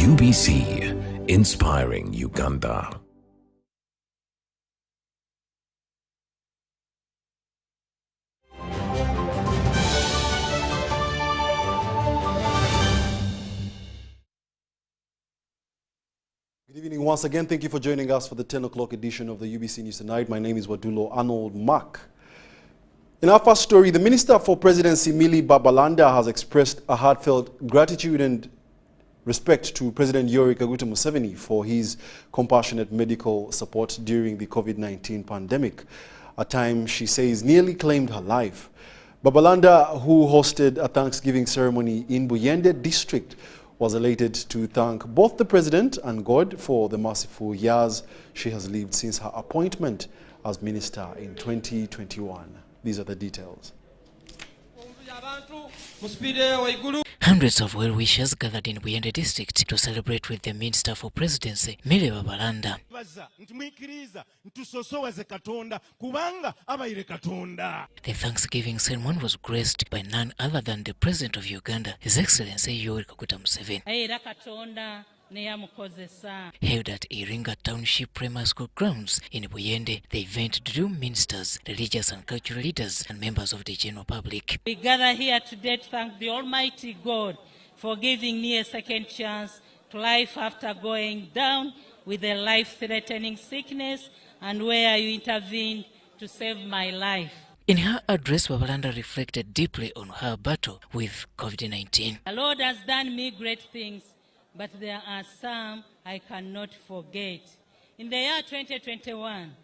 UBC, inspiring Uganda. Good evening once again. Thank you for joining us for the 10 o'clock edition of the UBC News Tonight. My name is Wadulo Arnold Mark. In our first story, the Minister for Presidency, Millie Babalanda, has expressed a heartfelt gratitude and respect to President Yoweri Kaguta Museveni for his compassionate medical support during the COVID-19 pandemic, a time she says nearly claimed her life. Babalanda, who hosted a Thanksgiving ceremony in Buyende district, was elated to thank both the President and God for the merciful years she has lived since her appointment as Minister in 2021. These are the details. Hundreds of well-wishers gathered in Buyende district to celebrate with the Minister for Presidency, Millie Babalanda. The Thanksgiving ceremony was graced by none other than the President of Uganda, His Excellency Yoweri Kaguta Museveni. Held at Iringa Township Primary School grounds in Buyende, the event drew ministers, religious and cultural leaders, and members of the general public. We gather here today to thank the Almighty God for giving me a second chance to life after going down with a life-threatening sickness, and where you intervened to save my life. In her address, Babalanda reflected deeply on her battle with COVID-19. The Lord has done me great things, but there are some I cannot forget. In the year 2021,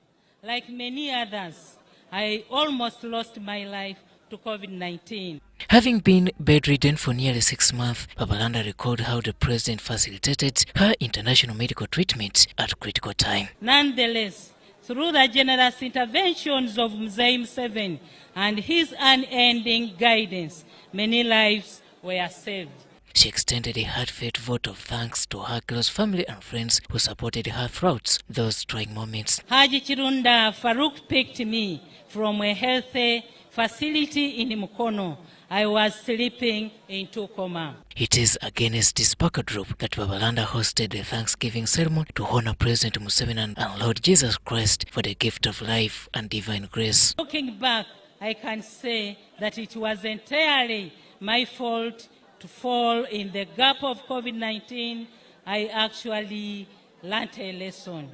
like many others, I almost lost my life to COVID-19. Having been bedridden for nearly 6 months, Babalanda recalled how the President facilitated her international medical treatment at critical time. Nonetheless, through the generous interventions of Mzee Museveni and his unending guidance, many lives were saved. She extended a heartfelt vote of thanks to her close family and friends who supported her throughout those trying moments. Haji Chirunda Farouk picked me from a healthy facility in Mukono. I was sleeping into coma. It is against this backdrop that Babalanda hosted the Thanksgiving ceremony to honor President Museveni and Lord Jesus Christ for the gift of life and divine grace. Looking back, I can say that it was entirely my fault to fall in the gap of COVID-19. I actually learned a lesson.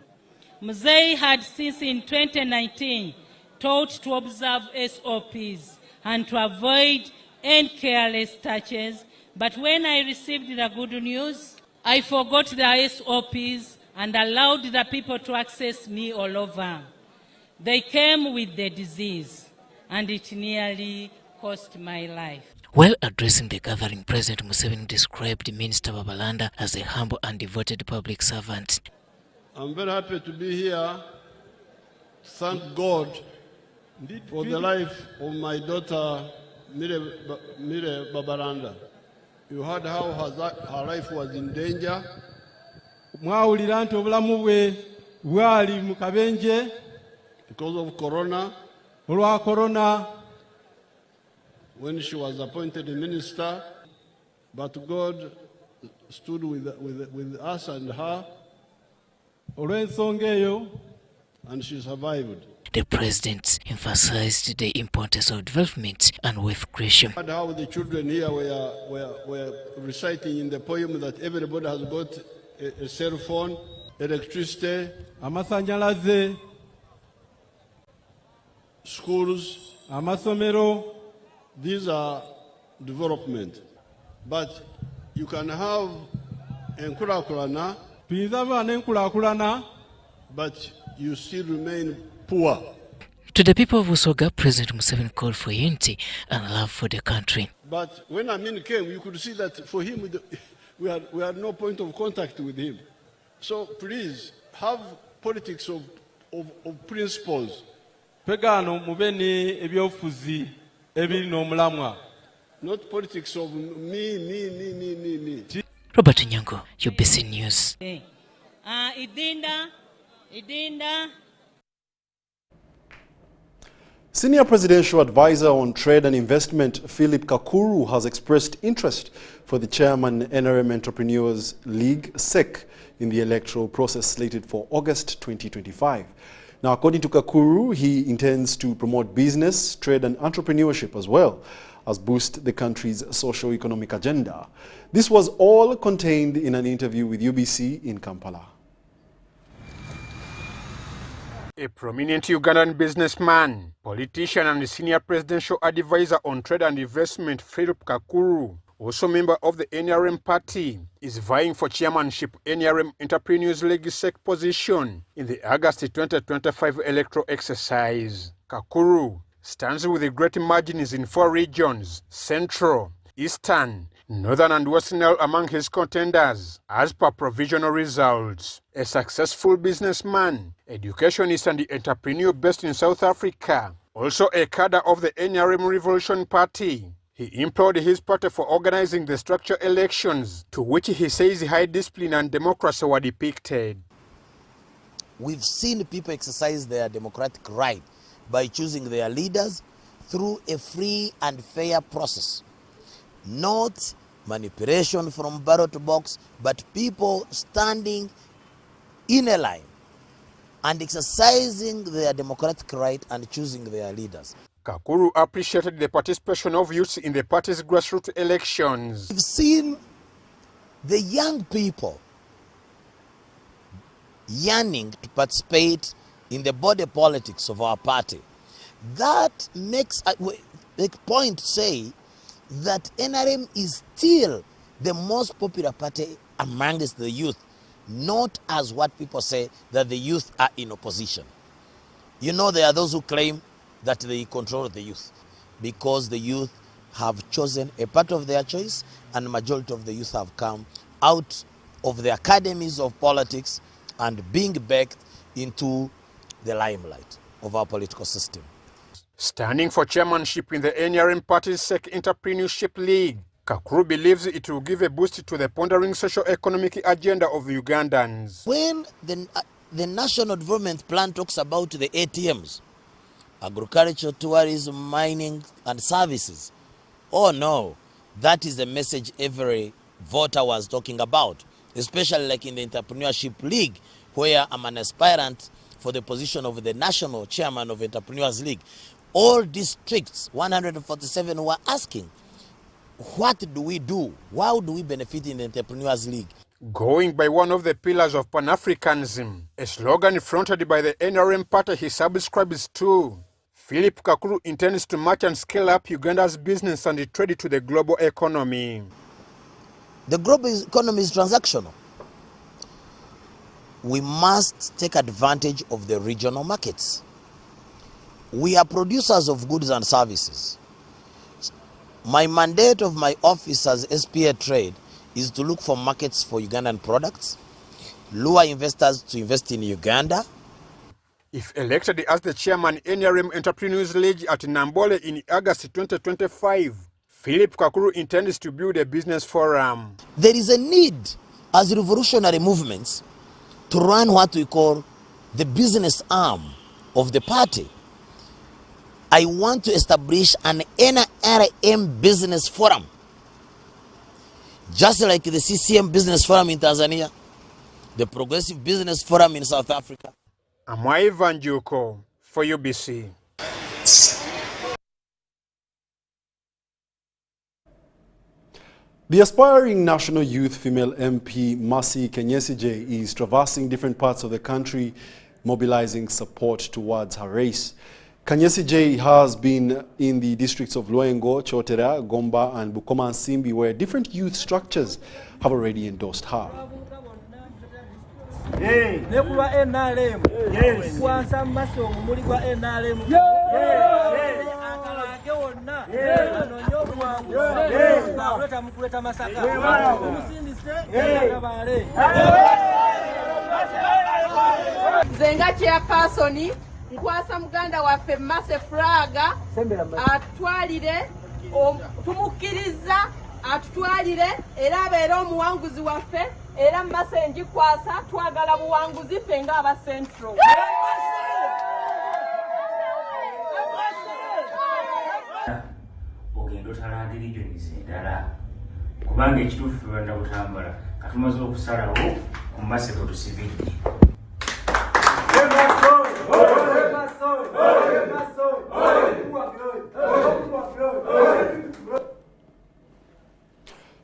Mzee had since in 2019 taught to observe SOPs and to avoid any careless touches, but when I received the good news, I forgot the SOPs and allowed the people to access me all over. They came with the disease, and it nearly cost my life. While addressing the gathering, President Museveni described Minister Babalanda as a humble and devoted public servant. I'm very happy to be here to thank God for the life of my daughter, Millie Babalanda. You heard how her life was in danger. Because of corona. When she was appointed a minister, but God stood with us and her, and she survived. The President emphasized the importance of development and wealth creation. How the children here were reciting in the poem that everybody has got a cell phone, electricity, schools, amasomero. These are development. But you can have enkulakulana, but you still remain poor. To the people of Usoga, President Museveni called for unity and love for the country. But when Amin came, you could see that for him, we had no point of contact with him. So please, have politics of principles. Not politics of me. Robert Nyango, UBC News. Idinda. Senior Presidential Advisor on Trade and Investment, Philip Kakuru, has expressed interest for the chairman NRM Entrepreneurs League, SEC, in the electoral process slated for August 2025. Now, according to Kakuru, he intends to promote business, trade and entrepreneurship as well as boost the country's socio-economic agenda. This was all contained in an interview with UBC in Kampala. A prominent Ugandan businessman, politician and senior presidential advisor on trade and investment, Philip Kakuru, also member of the NRM party, is vying for chairmanship NRM Entrepreneurs League SEC position in the August 2025 electoral exercise. Kakuru stands with the great margins in 4 regions: Central, Eastern, Northern and Western among his contenders, as per provisional results. A successful businessman, educationist and entrepreneur based in South Africa, also a cadre of the NRM Revolution Party. He implored his party for organizing the structural elections, to which he says high discipline and democracy were depicted. We've seen people exercise their democratic right by choosing their leaders through a free and fair process. Not manipulation from ballot box, but people standing in a line and exercising their democratic right and choosing their leaders. Kakuru appreciated the participation of youths in the party's grassroots elections. We've seen the young people yearning to participate in the body politics of our party. That makes a point to say that NRM is still the most popular party amongst the youth, not as what people say that the youth are in opposition. You know, there are those who claim that they control the youth because the youth have chosen a part of their choice, and the majority of the youth have come out of the academies of politics and being backed into the limelight of our political system. Standing for chairmanship in the NRM Party's SEC Entrepreneurship League, Kakuru believes it will give a boost to the pondering socio-economic agenda of Ugandans. When the National Development Plan talks about the ATMs, agriculture, tourism, mining and services, oh no, that is the message every voter was talking about, especially like in the Entrepreneurship League, where I'm an aspirant for the position of the national chairman of Entrepreneurs League. All districts, 147, were asking, what do we do? How do we benefit in the Entrepreneurs League? Going by one of the pillars of Pan-Africanism, a slogan fronted by the NRM party he subscribes to, Philip Kakuru intends to match and scale up Uganda's business and trade to the global economy. The global economy is transactional. We must take advantage of the regional markets. We are producers of goods and services. My mandate of my office as SPA Trade is to look for markets for Ugandan products, lure investors to invest in Uganda. If elected as the chairman NRM Entrepreneurs League at Nambole in August 2025, Philip Kakuru intends to build a business forum. There is a need as revolutionary movements to run what we call the business arm of the party. I want to establish an NRM business forum, just like the CCM business forum in Tanzania, the Progressive Business Forum in South Africa. Amai Vanjuko for UBC. The aspiring national youth female MP Masi Kanye J is traversing different parts of the country, mobilizing support towards her race. Kanye J has been in the districts of Lwengo, Chotera, Gomba and Bukoma and Simbi, where different youth structures have already endorsed her. Zenga chairperson nkwasa muganda waffe Mase Fraga atwalire tumukiriza atutwalire era abeera omuwanguzi waffe era Mase njikwasa twagala buwanguzi ffe nga aba Central. ogenda otalanda regions endala kubanga ekituufu banda butambala katumaze okusalawo mu maseko tusibidde.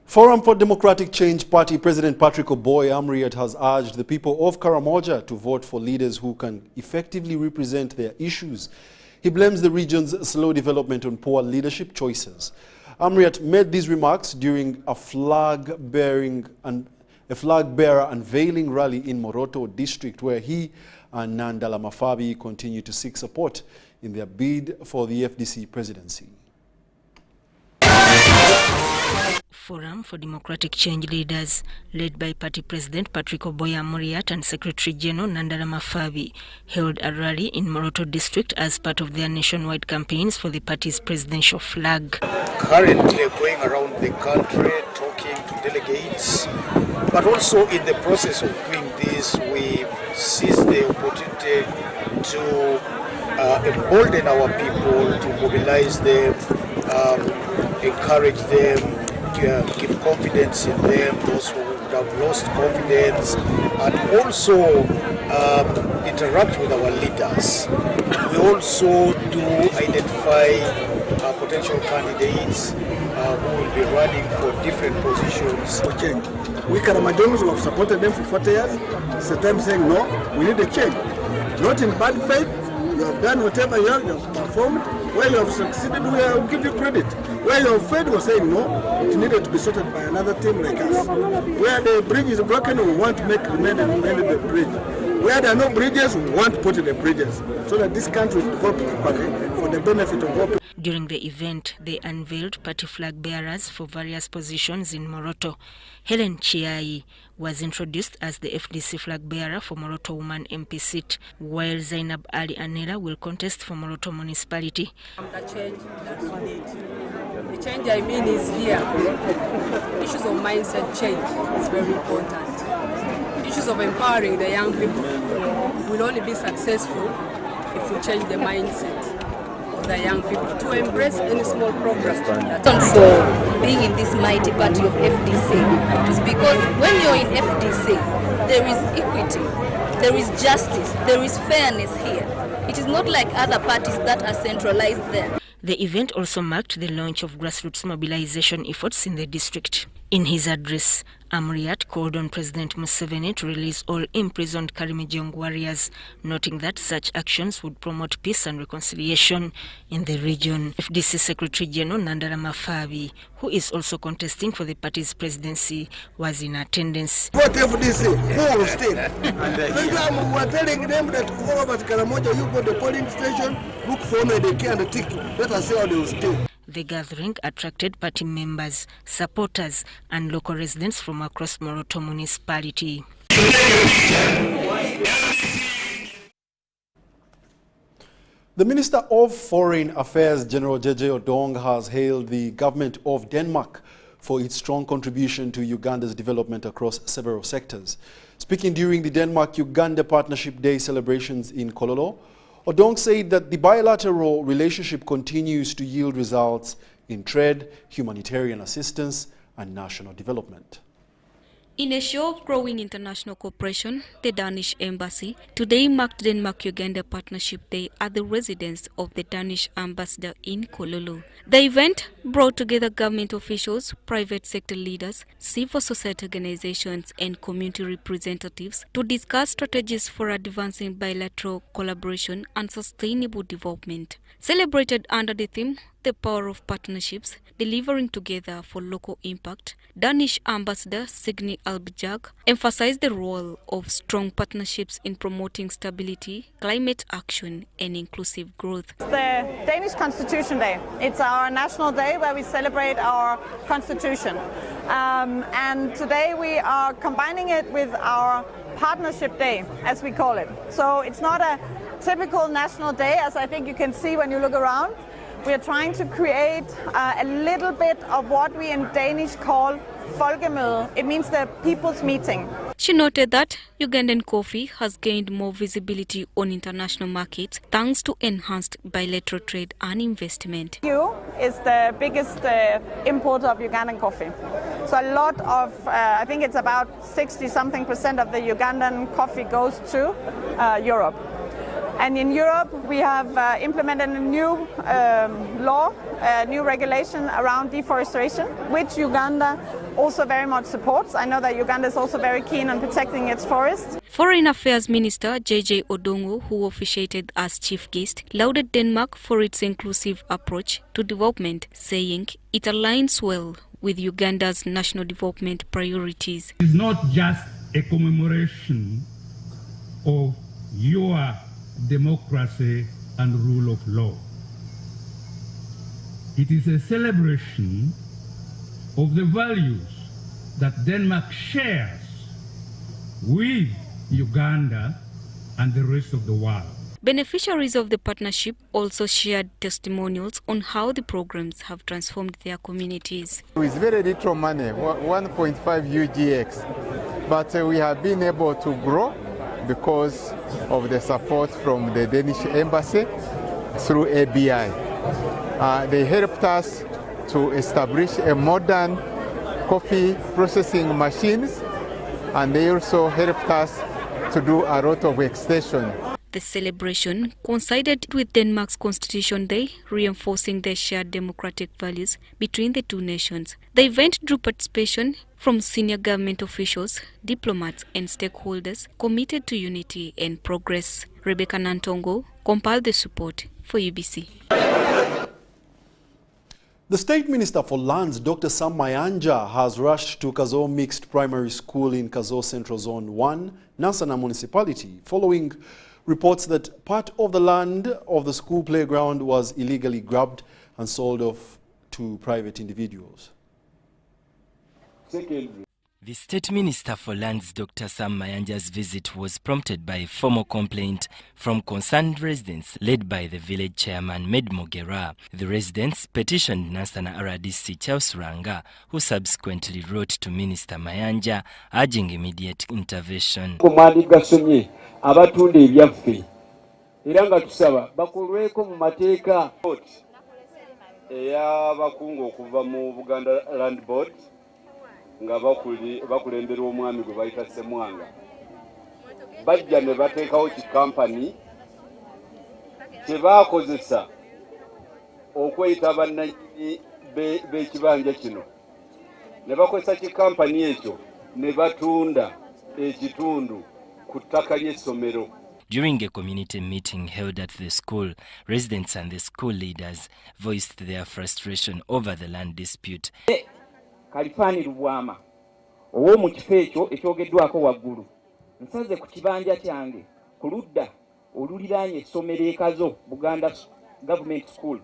Forum for Democratic Change Party President Patrick Oboy Amriat has urged the people of Karamoja to vote for leaders who can effectively represent their issues. He blames the region's slow development on poor leadership choices. Amriat made these remarks during a flag-bearer unveiling rally in Moroto district, where he and Nandala Mafabi continue to seek support in their bid for the FDC presidency. Forum for Democratic Change leaders, led by Party President Patrick Oboy Amuriat and Secretary General Nandala Mafabi, held a rally in Moroto district as part of their nationwide campaigns for the party's presidential flag. Currently going around the country talking to delegates, but also in the process of doing this, we seize the opportunity to embolden our people, to mobilize them, encourage them, give confidence in them, those who would have lost confidence, and also interact with our leaders. We also do identify potential candidates who will be running for different positions. For change. We Karamadons who have supported them for 40 years, sometimes saying no, we need a change. Not in bad faith, you have done whatever you have performed. Where you have succeeded, we will give you credit. Where you have failed, we are saying no, it needed to be sorted by another team like us. Where the bridge is broken, we want to make remain the bridge. Where there are no bridges, we want to put in the bridges so that this country will develop for the benefit of all people. During the event, they unveiled party flag bearers for various positions in Moroto. Helen Chiai was introduced as the FDC flag bearer for Moroto Woman MP seat, while Zainab Ali Anela will contest for Moroto Municipality. The change that we need. The change I mean is here. Issues of mindset change is very important. Issues of empowering the young people will only be successful if we change the mindset of the young people to embrace any small progress. For being in this mighty party of FDC is because when you're in FDC, there is equity, there is justice, there is fairness here. It is not like other parties that are centralized there. The event also marked the launch of grassroots mobilization efforts in the district. In his address, Amriat called on President Museveni to release all imprisoned Karimijong warriors, noting that such actions would promote peace and reconciliation in the region. FDC Secretary General Nandala Mafabi, who is also contesting for the party's presidency, was in attendance. What FDC? Who will stay? We are telling them that all over Karamoja, you go to the polling station, look for me, they can't tick. Let us see how they will stay. The gathering attracted party members, supporters, and local residents from across Moroto municipality. The Minister of Foreign Affairs, General JJ Odong, has hailed the government of Denmark for its strong contribution to Uganda's development across several sectors. Speaking during the Denmark-Uganda Partnership Day celebrations in Kololo, Odong said that the bilateral relationship continues to yield results in trade, humanitarian assistance, and national development. In a show of growing international cooperation, the Danish Embassy today marked Denmark-Uganda Partnership Day at the residence of the Danish ambassador in Kololo. The event brought together government officials, private sector leaders, civil society organizations, and community representatives to discuss strategies for advancing bilateral collaboration and sustainable development. Celebrated under the theme, The Power of Partnerships, Delivering Together for Local Impact, Danish Ambassador Signe Albjag emphasized the role of strong partnerships in promoting stability, climate action, and inclusive growth. It's the Danish Constitution Day. It's our national day where we celebrate our constitution. And today we are combining it with our Partnership Day, as we call it. So it's not a typical national day, as I think you can see when you look around. We are trying to create a little bit of what we in Danish call folkemøde. It means the people's meeting. She noted that Ugandan coffee has gained more visibility on international markets thanks to enhanced bilateral trade and investment. You is the biggest importer of Ugandan coffee. So a lot of, I think it's about 60-something% of the Ugandan coffee goes to Europe. And in Europe, we have implemented a new law, a new regulation around deforestation, which Uganda also very much supports. I know that Uganda is also very keen on protecting its forests. Foreign Affairs Minister JJ Odongo, who officiated as chief guest, lauded Denmark for its inclusive approach to development, saying it aligns well with Uganda's national development priorities. It's not just a commemoration of your democracy and rule of law. It is a celebration of the values that Denmark shares with Uganda and the rest of the world. Beneficiaries of the partnership also shared testimonials on how the programs have transformed their communities. With very little money, 1.5 UGX, but we have been able to grow because of the support from the Danish embassy through ABI. They helped us to establish a modern coffee processing machines, and they also helped us to do a lot of extension. The celebration coincided with Denmark's Constitution Day, reinforcing their shared democratic values between the two nations. The event drew participation from senior government officials, diplomats and stakeholders committed to unity and progress. Rebecca Nantongo compiled the support for UBC. The State Minister for Lands, Dr. Sam Onyanja, has rushed to Kazo Mixed Primary School in Kazo Central Zone 1, Nansana Municipality, following reports that part of the land of the school playground was illegally grabbed and sold off to private individuals. The State Minister for Lands, Dr. Sam Onyanja's visit was prompted by a formal complaint from concerned residents led by the village chairman Med Mogera. The residents petitioned Nansana RDC Charles Ranga, who subsequently wrote to Minister Onyanja urging immediate intervention. Abatunda ebyaffe era nga tusaba bakolweko mu mateeka ey'abakungu okuva mu Buganda Land Board nga bakulemberwa omwami gwe bayita Ssemwanga bajja ne bateekawo kikampani kye baakozesa okweyita bannannyini b'ekibanja kino ne bakozesa kikampani ekyo ne batunda ekitundu. During a community meeting held at the school, residents and the school leaders voiced their frustration over the land dispute. Kalifani Rubwama, owo mu kifo ekyo ekyogeddwako waggulu, nsaze ku kibanja kyange ku ludda oluliraanye essomero e Kazo Buganda Government School,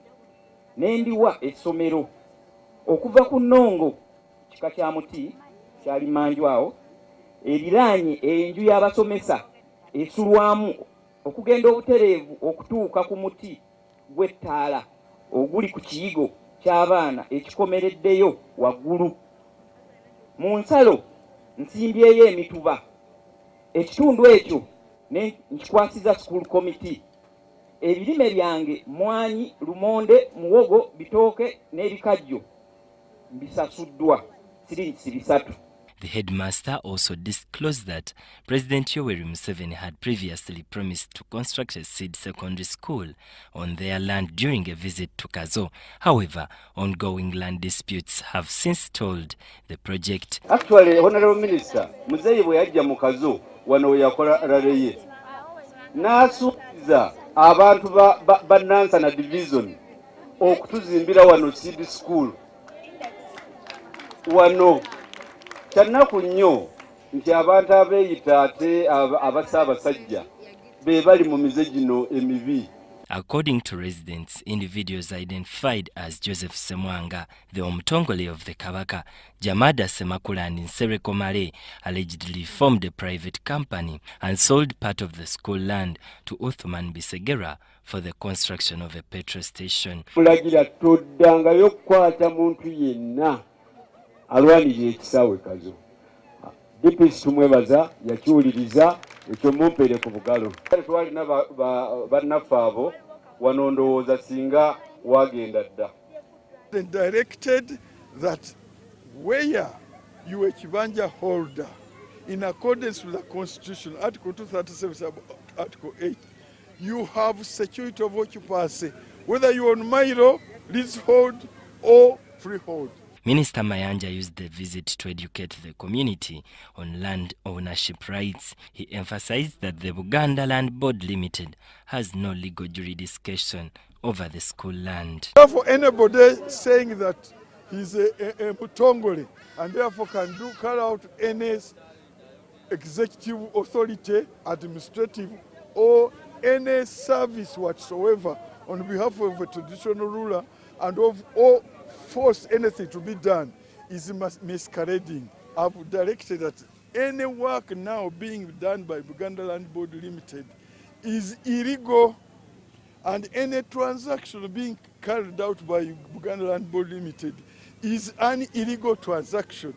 ne ndiwa essomero okuva ku Nnongo kika kya muti kyali manjwawo ebiranye enju y'abasomesa esulwamu okugenda obutereevu okutuuka ku muti gw'ettaala oguli ku kiyigo ky'abaana ekikomereddeyo waggulu. Mu nsalo nsimbyeyo emituba. Ekitundu ekyo ne nkikwasiza school committee. Ebirime byange mwanyi, lumonde, muwogo, bitooke n'ebikajjo bisasuddwa siringi 3. The headmaster also disclosed that President Yoweri Museveni had previously promised to construct a seed secondary school on their land during a visit to Kazo. However, ongoing land disputes have since stalled the project. Actually, Honorable Minister, Muzeyi bwe yajja mu Kazo wano yakola raleye. N'asuubiza abantu ba Nansana Division okutuzimbira wano seed school. Wano Kyanaku nnyo nti abantu abeeyita ate abasaabasajja be bali mu mize gino emibi. According to residents, individuals identified as Joseph Semwanga, the Omutongole of the Kabaka, Jamada Semakula and Nsereko Male, allegedly formed a private company and sold part of the school land to Uthman Bisegera for the construction of a petrol station. Mulagira toddangayo kukwata muntu yenna alwanirira ekisaawe Kazo. DPS tumwebaza yakiwuliriza ekyo mumpere ku bugalo. Twalina bannaffe abo wano ndowooza singa wagenda dda Then directed that where you are a kibanja holder, in accordance with the Constitution, Article 237, Article 8, you have security of occupancy, whether you're on Milo, leasehold, or freehold. Minister Mayanja used the visit to educate the community on land ownership rights. He emphasized that the Buganda Land Board Limited has no legal jurisdiction over the school land. Therefore, anybody saying that he's a Mutongole and therefore can carry out any executive authority, administrative, or any service whatsoever on behalf of a traditional ruler and or force anything to be done is masquerading. I've directed that any work now being done by Buganda Land Board Limited is illegal, and any transaction being carried out by Buganda Land Board Limited is an illegal transaction.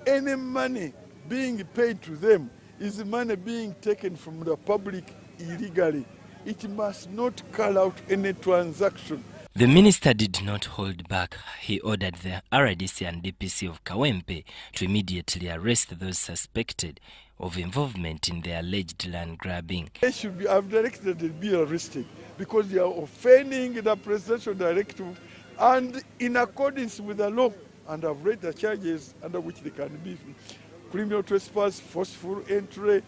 Any money being paid to them is money being taken from the public illegally. It must not carry out any transaction. The minister did not hold back. He ordered the RDC and DPC of Kawempe to immediately arrest those suspected of involvement in the alleged land grabbing. They should be, I've directed they be arrested because they are offending the presidential directive and in accordance with the law. And I've read the charges under which they can be: criminal trespass, forceful entry,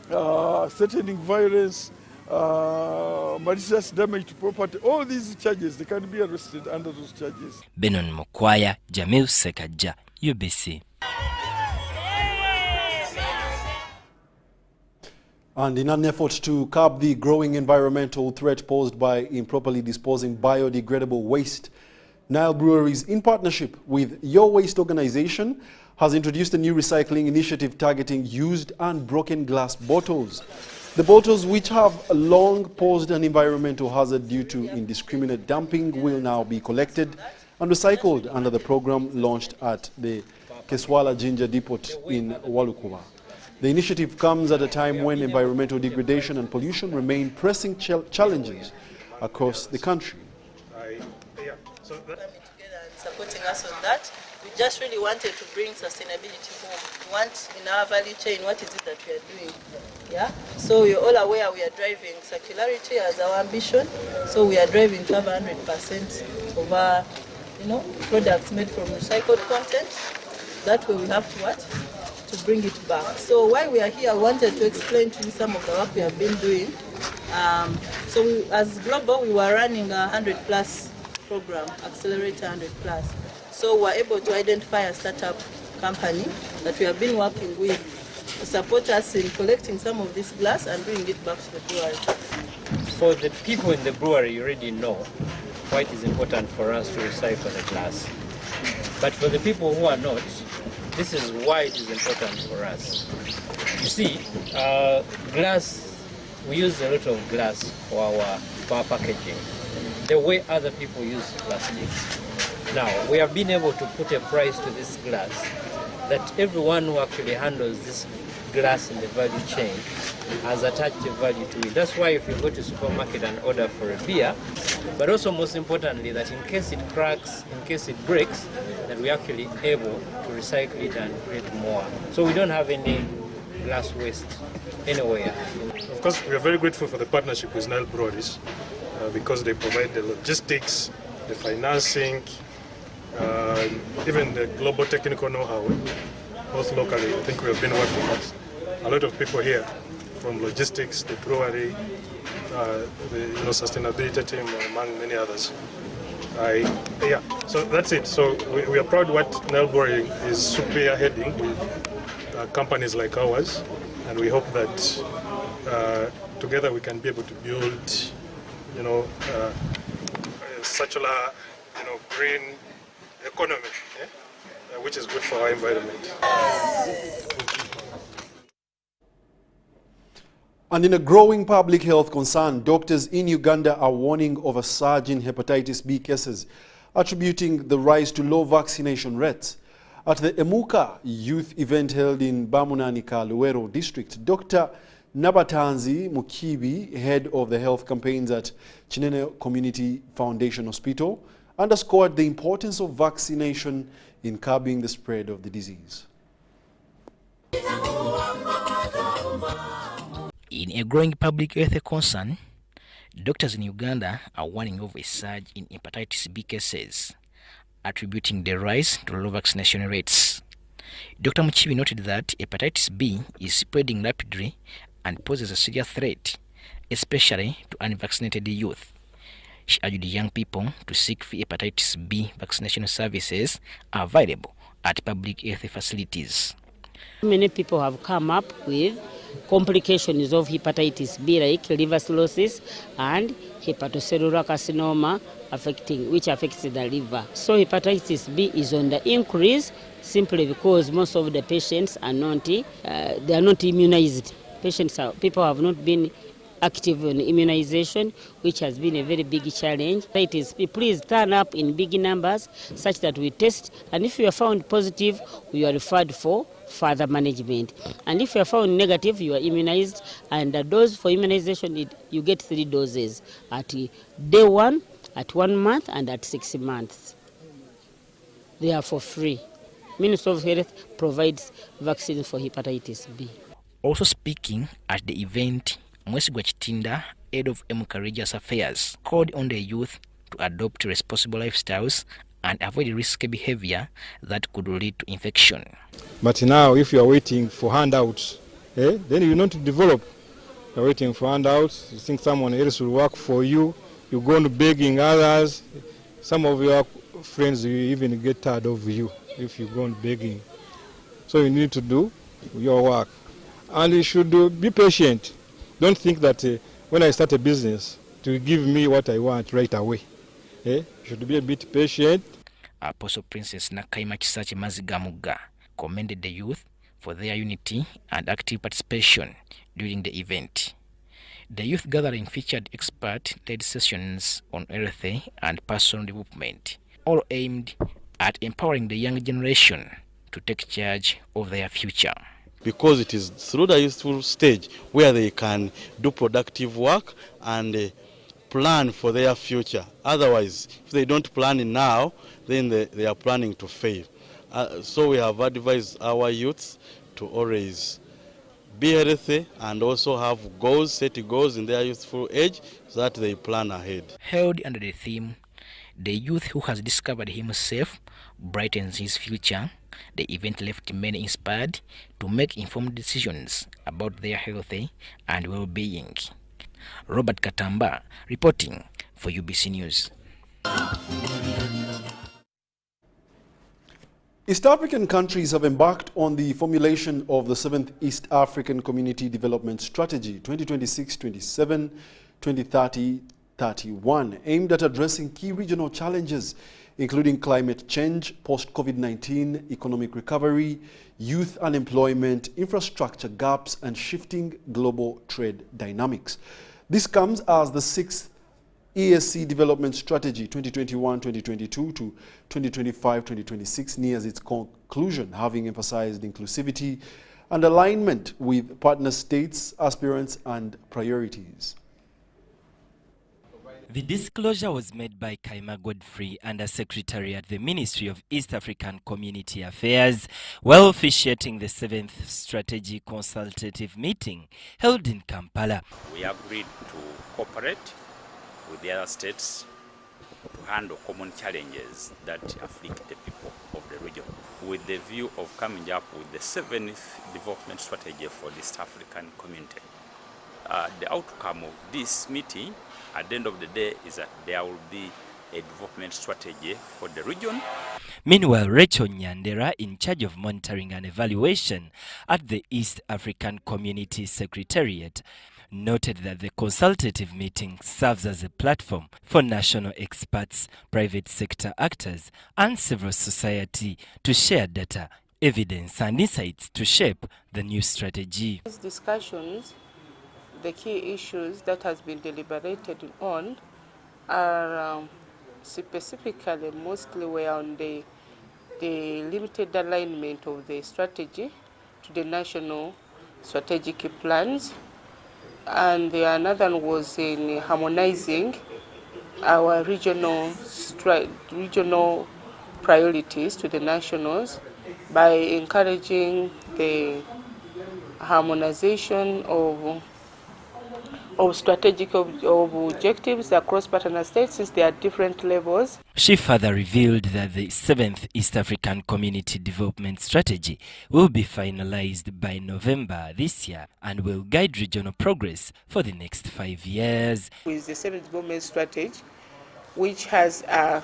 threatening violence, malicious damage to property. All these charges, they can be arrested under those charges. Benon Mokwaya, Jamil Sekaja, UBC. And in an effort to curb the growing environmental threat posed by improperly disposing biodegradable waste, Nile Breweries, in partnership with Your Waste organization, has introduced a new recycling initiative targeting used and broken glass bottles. The bottles, which have long posed an environmental hazard due to indiscriminate dumping, will now be collected and recycled under the program launched at the Keswala Ginger Depot in Walukuba. The initiative comes at a time when environmental degradation and pollution remain pressing challenges across the country. Supporting us on that. We just really wanted to bring sustainability home. We want in our value chain, what is it that we are doing? Yeah. So you're all aware we are driving circularity as our ambition. So we are driving to have 100% of our, products made from recycled content. That way we have to what? To bring it back. So while we are here, I wanted to explain to you some of the work we have been doing. As Global, we were running a 100+ program, Accelerator 100+. So we're able to identify a startup company that we have been working with to support us in collecting some of this glass and bringing it back to the brewery. For the people in the brewery, you already know why it is important for us to recycle the glass. But for the people who are not, this is why it is important for us. You see, glass, we use a lot of glass for our packaging, the way other people use plastics. Now, we have been able to put a price to this glass that everyone who actually handles this glass in the value chain has attached a value to it. That's why if you go to supermarket and order for a beer, but also most importantly that in case it cracks, in case it breaks, that we're actually able to recycle it and create more. So we don't have any glass waste anywhere. Of course, we are very grateful for the partnership with Nile Breweries because they provide the logistics, the financing, even the global technical know-how, both locally. I think we have been working with a lot of people here, from logistics, the brewery, the sustainability team, among many others. So that's it. So we are proud what Nile Brewery is spearheading with companies like ours, and we hope that together we can be able to build, such a green economy, which is good for our environment. And in a growing public health concern, doctors in Uganda are warning of a surge in hepatitis B cases, attributing the rise to low vaccination rates. At the Emuka youth event held in Bamunanika, Luwero district, Dr. Nabatanzi Mukibi, head of the health campaigns at Chinene Community Foundation Hospital, underscored the importance of vaccination in curbing the spread of the disease. In a growing public health concern, doctors in Uganda are warning of a surge in hepatitis B cases, attributing the rise to low vaccination rates. Dr. Muchibi noted that hepatitis B is spreading rapidly and poses a serious threat, especially to unvaccinated youth. She urged young people to seek free hepatitis B vaccination services available at public health facilities. Many people have come up with complications of hepatitis B, like liver cirrhosis and hepatocellular carcinoma, which affects the liver. So hepatitis B is on the increase simply because most of the patients are not immunized. People have not been active in immunization, which has been a very big challenge. Please turn up in big numbers such that we test, and if you are found positive, you are referred for further management. And if you are found negative, you are immunized, and the dose for immunization, you get 3 doses at day 1, at 1 month, and at 6 months. They are for free. Ministry of Health provides vaccines for hepatitis B. Also speaking at the event, Mwesigwa Chitinda, head of MK Religious Affairs, called on the youth to adopt responsible lifestyles and avoid risky behavior that could lead to infection. But now, if you are waiting for handouts, then you not develop. You are waiting for handouts, you think someone else will work for you, you go on begging others. Some of your friends will even get tired of you if you go on begging. So you need to do your work. And you should be patient. Don't think that when I start a business, to give me what I want right away. You should be a bit patient. Apostle Princess Nakaima Chisache Mazigamuga commended the youth for their unity and active participation during the event. The youth gathering featured expert-led sessions on health and personal development, all aimed at empowering the young generation to take charge of their future. Because it is through the youthful stage where they can do productive work and plan for their future. Otherwise, if they don't plan now, then they are planning to fail. So we have advised our youths to always be healthy and also have goals, set goals in their youthful age so that they plan ahead. Held under the theme, "The Youth Who Has Discovered Himself Brightens His Future," the event left many inspired to make informed decisions about their health and well-being. Robert Katamba reporting for UBC News. East African countries have embarked on the formulation of the 7th East African Community Development Strategy 2026-27, 2030-31, aimed at addressing key regional challenges, including climate change, post-COVID-19, economic recovery, youth unemployment, infrastructure gaps, and shifting global trade dynamics. This comes as the 6th ESC Development Strategy 2021-2022 to 2025-2026 nears its conclusion, having emphasized inclusivity and alignment with partner states' aspirants and priorities. The disclosure was made by Kaima Godfrey, Under Secretary at the Ministry of East African Community Affairs, while officiating the 7th Strategy Consultative Meeting held in Kampala. We agreed to cooperate with the other states to handle common challenges that afflict the people of the region, with the view of coming up with the 7th development strategy for the East African community. The outcome of this meeting at the end of the day is that there will be a development strategy for the region. Meanwhile, Rachel Nyandera, in charge of monitoring and evaluation at the East African Community Secretariat, noted that the consultative meeting serves as a platform for national experts, private sector actors, and civil society to share data, evidence, and insights to shape the new strategy. These discussions, the key issues that has been deliberated on are specifically mostly were on the limited alignment of the strategy to the national strategic plans, and another one was in harmonizing our regional priorities to the nationals by encouraging the harmonization of strategic objectives across partner states, since there are different levels. She further revealed that the 7th East African Community Development Strategy will be finalized by November this year and will guide regional progress for the next 5 years. With the 7th Development Strategy, which has a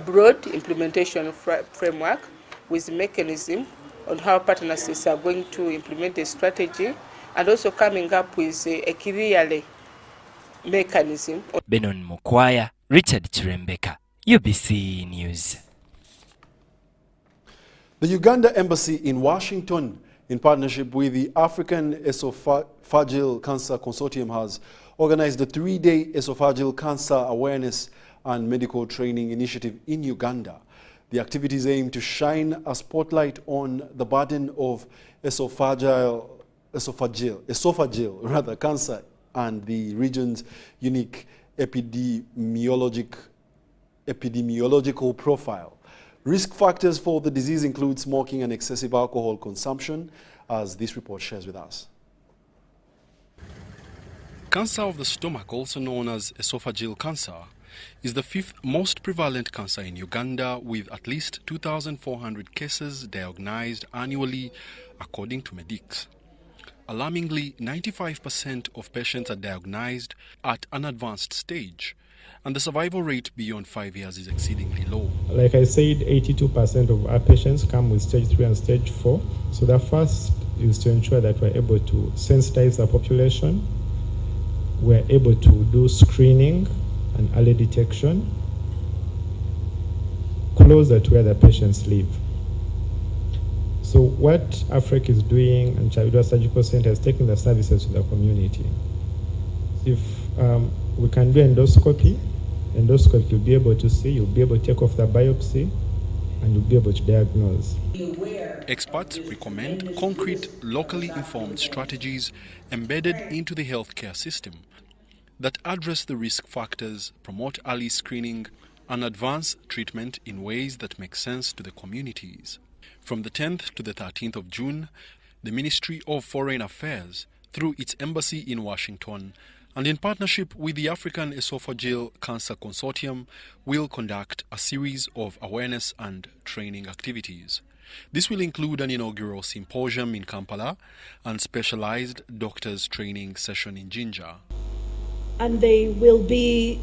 broad implementation framework with mechanism on how partner states are going to implement the strategy, and also coming up with a clear mechanism. Benon Mukwaya, Richard Chirembeka, UBC News. The Uganda Embassy in Washington, in partnership with the African Esophagil Cancer Consortium, has organized a 3-day esophageal cancer awareness and medical training initiative in Uganda. The activities aim to shine a spotlight on the burden of esophageal cancer and the region's unique epidemiological profile. Risk factors for the disease include smoking and excessive alcohol consumption, as this report shares with us. Cancer of the stomach, also known as esophageal cancer, is the 5th most prevalent cancer in Uganda, with at least 2,400 cases diagnosed annually, according to Medics. Alarmingly, 95% of patients are diagnosed at an advanced stage, and the survival rate beyond 5 years is exceedingly low. Like I said, 82% of our patients come with stage 3 and stage 4. So the first is to ensure that we're able to sensitize the population. We're able to do screening and early detection closer to where the patients live. So what Africa is doing, and Chavidwa Surgical Center is taking the services to the community. If we can do endoscopy you'll be able to see, you'll be able to take off the biopsy, and you'll be able to diagnose. Experts recommend concrete, locally informed strategies embedded into the healthcare system that address the risk factors, promote early screening, and advance treatment in ways that make sense to the communities. From the 10th to the 13th of June, the Ministry of Foreign Affairs, through its embassy in Washington, and in partnership with the African Esophageal Cancer Consortium, will conduct a series of awareness and training activities. This will include an inaugural symposium in Kampala and specialized doctors training session in Jinja. And they will be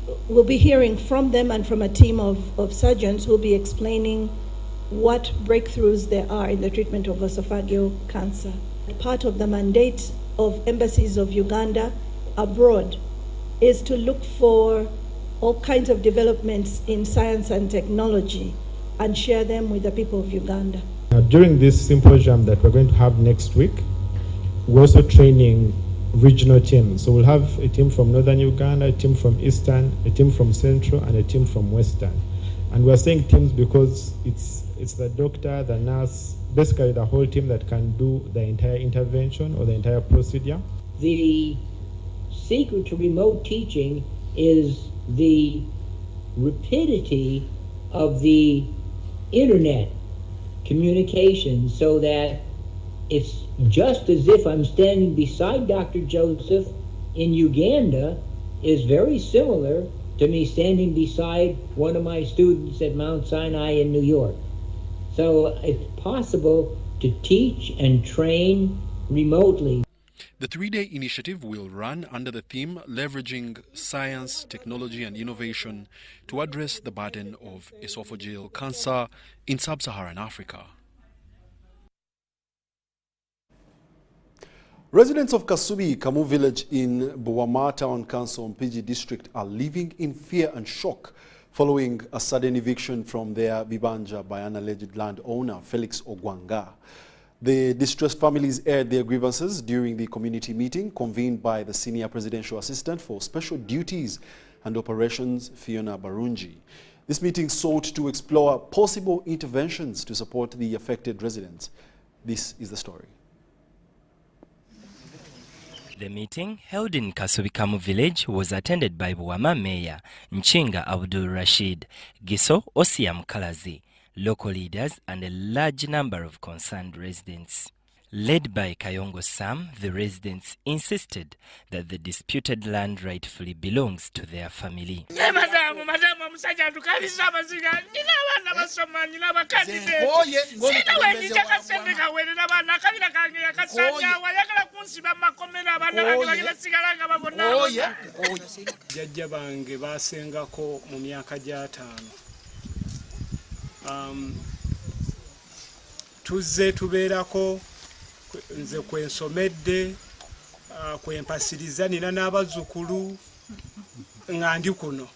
hearing from them and from a team of surgeons who will be explaining what breakthroughs there are in the treatment of esophageal cancer. Part of the mandate of embassies of Uganda abroad is to look for all kinds of developments in science and technology and share them with the people of Uganda. Now, during this symposium that we're going to have next week, we're also training regional teams. So we'll have a team from Northern Uganda, a team from Eastern, a team from Central, and a team from Western. And we're saying teams because it's the doctor, the nurse, basically the whole team that can do the entire intervention or the entire procedure. The secret to remote teaching is the rapidity of the internet communication, so that it's just as if I'm standing beside Dr. Joseph in Uganda is very similar to me standing beside one of my students at Mount Sinai in New York. So it's possible to teach and train remotely. The 3-day initiative will run under the theme leveraging science, technology and innovation to address the burden of esophageal cancer in sub-Saharan Africa. Residents of Kasubi, Kamu village in Buwama Town Council, Mpigi district are living in fear and shock following a sudden eviction from their Bibanja by an alleged landowner, Felix Ogwanga. The distressed families aired their grievances during the community meeting convened by the Senior Presidential Assistant for Special Duties and Operations, Fiona Barungi. This meeting sought to explore possible interventions to support the affected residents. This is the story. The meeting, held in Kasubikamu village, was attended by Buwama Mayor Nchinga Abdul Rashid, Giso Osiam Kalazi, local leaders and a large number of concerned residents. Led by Kayongo Sam, the residents insisted that the disputed land rightfully belongs to their family. Jajja bange basengako mu myaka gya 5. Tuzze tubeerako nze kwensomedde kwempasiriza nina n'abazzukulu nga ndi kuno.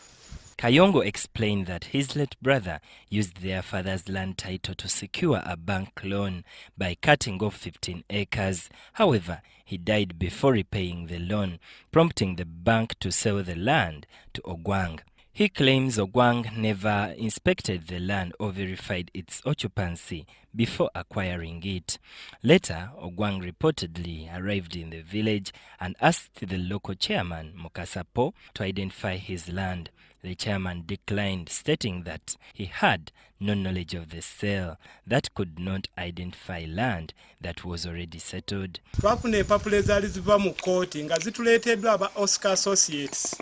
Kayongo explained that his late brother used their father's land title to secure a bank loan by cutting off 15 acres. However, he died before repaying the loan, prompting the bank to sell the land to Ogwang. He claims Ogwang never inspected the land or verified its occupancy before acquiring it. Later, Ogwang reportedly arrived in the village and asked the local chairman, Mukasapo, to identify his land. The chairman declined, stating that he had no knowledge of the sale that could not identify land that was already settled. Twafuna empapula ezaali ziva mu kooti nga zituleeteddwa aba Oscar Associates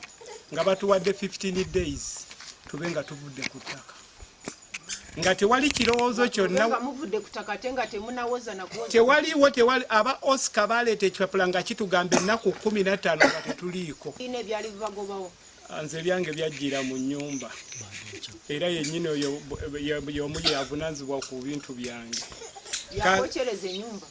nga batuwadde 15 days tube nga tuvudde ku ttaka. Nga tewali kirowoozo kyonna tewaliwo aba Oscar baleeta ekipapula nga kitugamba ennaku 15 nga tetuliiko. Nze byange byajjira mu nnyumba era yennyini y'omu yavunaanibwa ku bintu byange.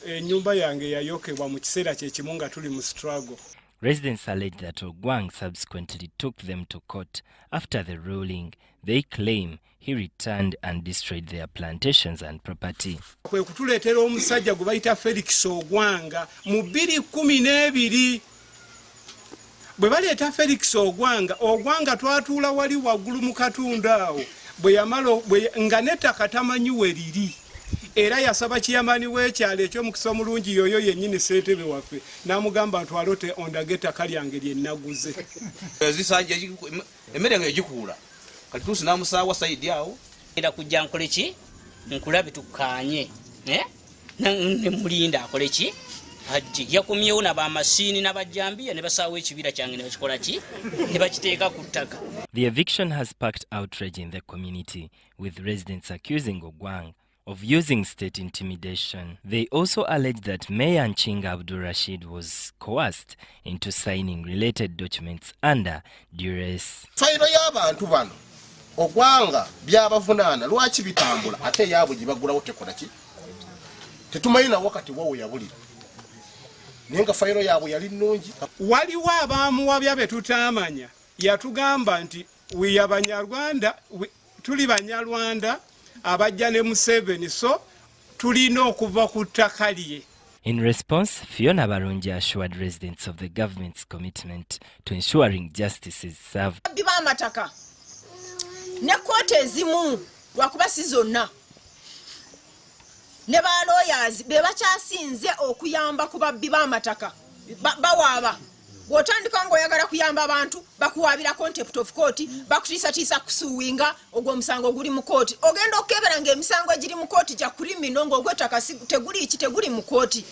Ennyumba yange yayokebwa mu kiseera kye kimu nga tuli mu struggle. Residents alleged that Ogwang subsequently took them to court. After the ruling, they claim he returned and destroyed their plantations and property. Kwe kutuleetera omusajja gwe bayita Felix Ogwanga mu 2012. Bwe baleeta Felix Ogwanga twatuula wali waggulu mu katunda awo bwe yamala nga n'ettaka tamanyi we liri. Era yasaba kiyamani w'ekyalo eky'omukisa omulungi yoyo yennyini ssentebe waffe n'amugamba atwalote ondage ettaka lyange lye naguze. Ezisanja emmere nga egikuula kati tuusi n'amusaawa sayidi awo. Era kujja nkole ki? Nkulabe tukkaanye ne mulinda akole ki? Ajje yakumyewo n'abamasiini n'abajjambiya ne basaawo ekibira kyange ne bakikola ki? Ne bakiteeka ku ttaka. The eviction has sparked outrage in the community, with residents accusing Ogwang of using state intimidation. They also alleged that Mayor Nchinga Abdul Rashid was coerced into signing related documents under duress. Fayiro y'abantu bano Ogwanga byabavunaana lwaki bitambula ate yaabwe gye bagulawo tekola ki? Tetumanyi na wakati wawo yabulira. Nenga fayiro yaabwe yali nnungi. Waliwo abaamuwabya be tutaamanya yatugamba nti we Abanyarwanda tuli Banyarwanda abajja ne Museveni so tulina okuva ku ttaka lye. In response, Fiona Barungi assured residents of the government's commitment to ensuring justice is served. Biba amataka ne kooti ezimu lwakuba si zonna ne ba lawyers be bakyasinze okuyamba ku babbi b'amataka bawaaba. Bw'otandika ng'oyagala kuyamba abantu bakuwaabira contempt of court bakutiisatiisa kusuuwinga ogw'omusango oguli mu kooti. Ogenda okukebera ng'emisango egiri mu kooti gya kulimino ng'ogw'ettaka teguli mu kooti.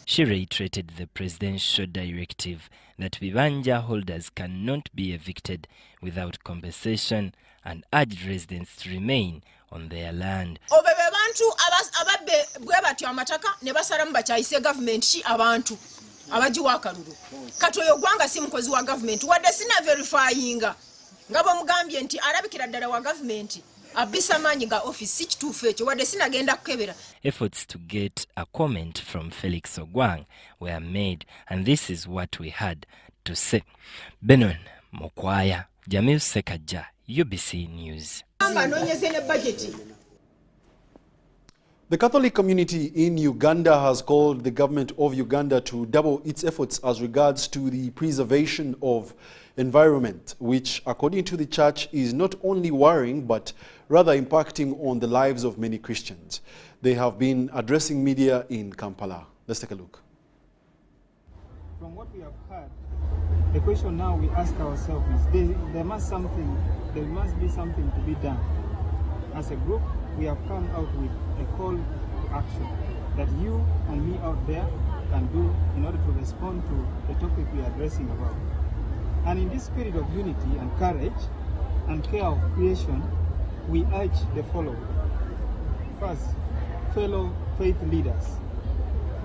She reiterated the presidential directive that Bibanja holders cannot be evicted without compensation and urged residents to remain on their land. Obe be bantu ababbe bwe batyo amataka ne basalamu bakyayise government ki abantu abajiwa akalulu. Kati oyo Ogwanga si mukozi wa government wadde sina verifyinga nga bwe mugambye nti alabikira ddala wa government abisa maanyi ga office si kituufu ekyo wadde sinagenda kukebera. Efforts to get a comment from Felix Ogwang were made, and this is what we had to say. Benon Mokwaya, Jamil Sekaja, UBC News. The Catholic community in Uganda has called the government of Uganda to double its efforts as regards to the preservation of environment, which, according to the church, is not only worrying but rather impacting on the lives of many Christians. They have been addressing media in Kampala. Let's take a look. from what we have heard, the question now we ask ourselves is there must be something to be done. As a group, we have come out with a call to action that you and me out there can do in order to respond to the topic we are addressing about. And in this spirit of unity and courage and care of creation, we urge the following. First, fellow faith leaders,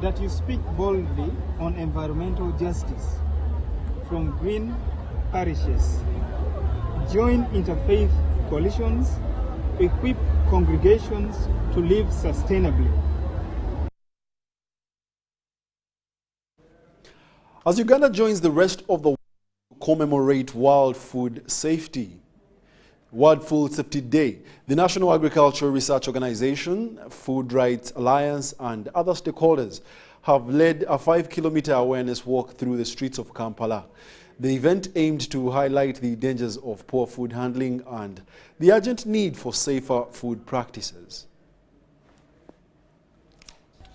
that you speak boldly on environmental justice from green parishes, join interfaith coalitions, equip congregations to live sustainably. As Uganda joins the rest of the world to commemorate World Food Safety, World Food Safety Day, the National Agricultural Research Organization, Food Rights Alliance, and other stakeholders have led a 5-kilometer awareness walk through the streets of Kampala. The event aimed to highlight the dangers of poor food handling and the urgent need for safer food practices.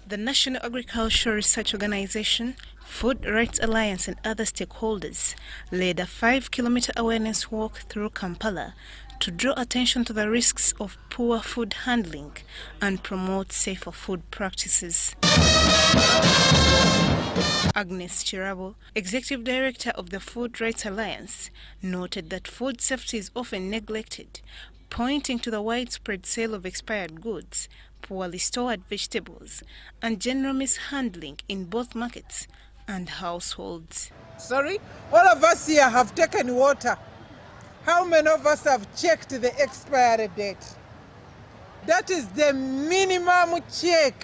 The National Agricultural Research Organization, Food Rights Alliance and other stakeholders led a 5-kilometer awareness walk through Kampala to draw attention to the risks of poor food handling and promote safer food practices. Agnes Chirabo, Executive Director of the Food Rights Alliance, noted that food safety is often neglected, pointing to the widespread sale of expired goods, poorly stored vegetables, and general mishandling in both markets and households. Sorry? All of us here have taken water. How many of us have checked the expiry date? That is the minimum check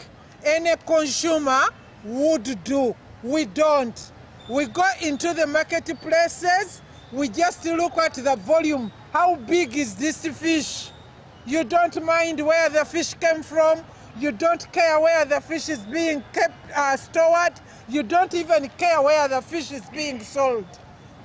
any consumer would do. We don't. We go into the marketplaces, we just look at the volume. How big is this fish? You don't mind where the fish came from. You don't care where the fish is being kept, stored. You don't even care where the fish is being sold.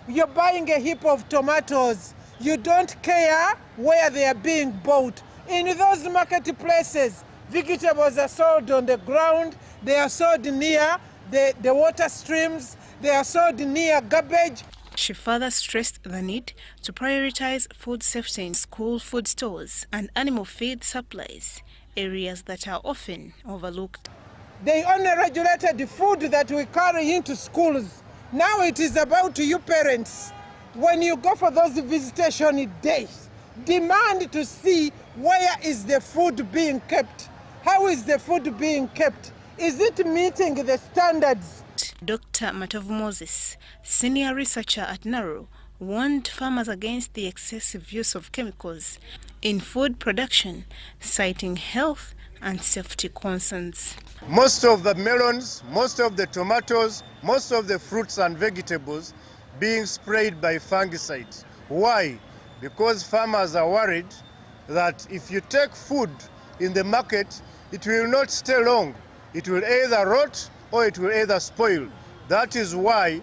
You're buying a heap of tomatoes. You don't care where they are being bought. In those marketplaces, vegetables are sold on the ground. They are sold near the water streams. They are sold near garbage. She further stressed the need to prioritize food safety in school food stores and animal feed supplies, areas that are often overlooked. They only regulated the food that we carry into schools. Now it is about you parents. When you go for those visitation days, demand to see where is the food being kept. How is the food being kept? Is it meeting the standards? Dr. Matovu Moses, senior researcher at NARO, warned farmers against the excessive use of chemicals in food production, citing health and safety concerns. Most of the melons, most of the tomatoes, most of the fruits and vegetables being sprayed by fungicides. Why? Because farmers are worried that if you take food in the market, it will not stay long. It will either rot or it will either spoil. That is why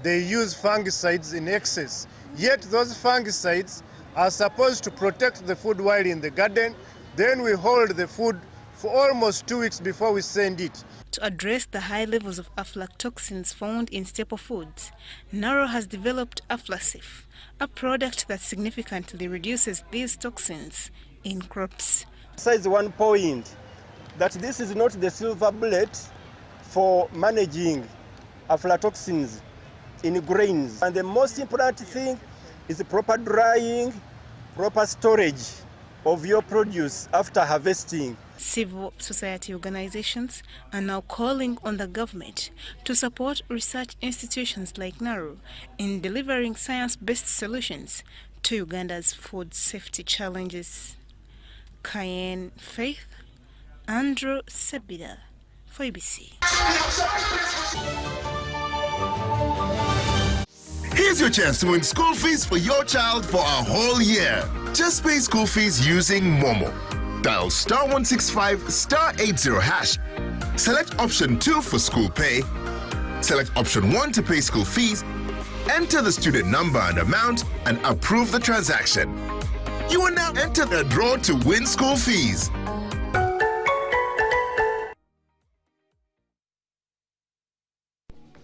they use fungicides in excess. Yet those fungicides are supposed to protect the food while in the garden. Then we hold the food for almost 2 weeks before we send it. To address the high levels of aflatoxins found in staple foods, NARO has developed Aflasif, a product that significantly reduces these toxins in crops. Besides one point, that this is not the silver bullet for managing aflatoxins in grains. And the most important thing is the proper drying, proper storage of your produce after harvesting. Civil society organizations are now calling on the government to support research institutions like NARO in delivering science-based solutions to Uganda's food safety challenges. Cayenne Faith, Andrew Sebida for ABC. Here's your chance to win school fees for your child for a whole year. Just pay school fees using Momo. Dial *165 *80#. Select option 2 for school pay. Select option 1 to pay school fees. Enter the student number and amount and approve the transaction. You will now enter the draw to win school fees.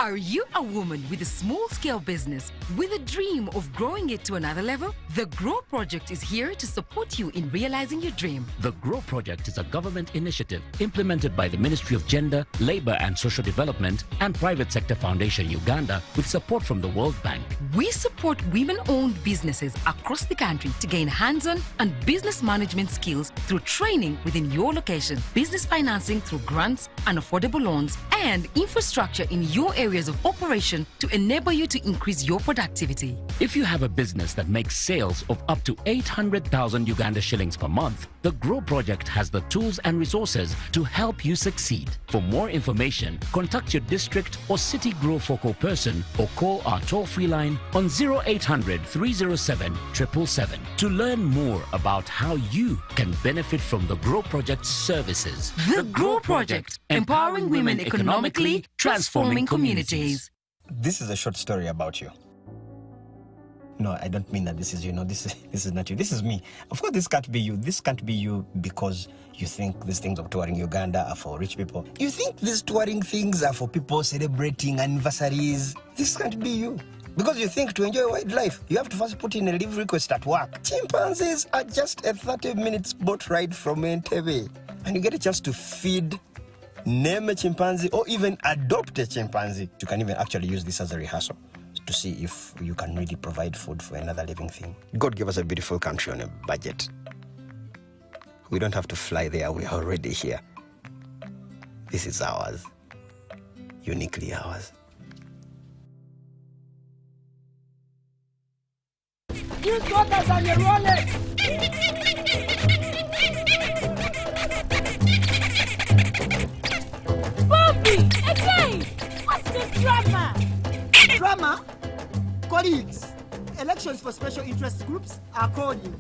Are you a woman with a small-scale business with a dream of growing it to another level? The GROW Project is here to support you in realizing your dream. The GROW Project is a government initiative implemented by the Ministry of Gender, Labour and Social Development and Private Sector Foundation Uganda with support from the World Bank. We support women-owned businesses across the country to gain hands-on and business management skills through training within your location, business financing through grants and affordable loans, and infrastructure in your areas of operation to enable you to increase your productivity. If you have a business that makes sales of up to 800,000 Uganda shillings per month, the GROW Project has the tools and resources to help you succeed. For more information, contact your district or city GROW focal person or call our toll-free line on 0800 307 777 to learn more about how you can benefit from the GROW Project's services. The GROW Project, empowering women economically, transforming communities. This is a short story about you. No, I don't mean that this is you. No, this is not you. This is me. Of course, this can't be you. This can't be you because you think these things of touring Uganda are for rich people. You think these touring things are for people celebrating anniversaries. This can't be you. Because you think to enjoy wildlife, you have to first put in a leave request at work. Chimpanzees are just a 30-minute boat ride from Entebbe. And you get a chance to feed, name a chimpanzee, or even adopt a chimpanzee. You can even actually use this as a rehearsal to see if you can really provide food for another living thing. God gave us a beautiful country on a budget. We don't have to fly there, we are already here. This is ours, uniquely ours. You got us on your wallet! Bobby, again! What's the drama? Drama? Colleagues, elections for special interest groups are calling.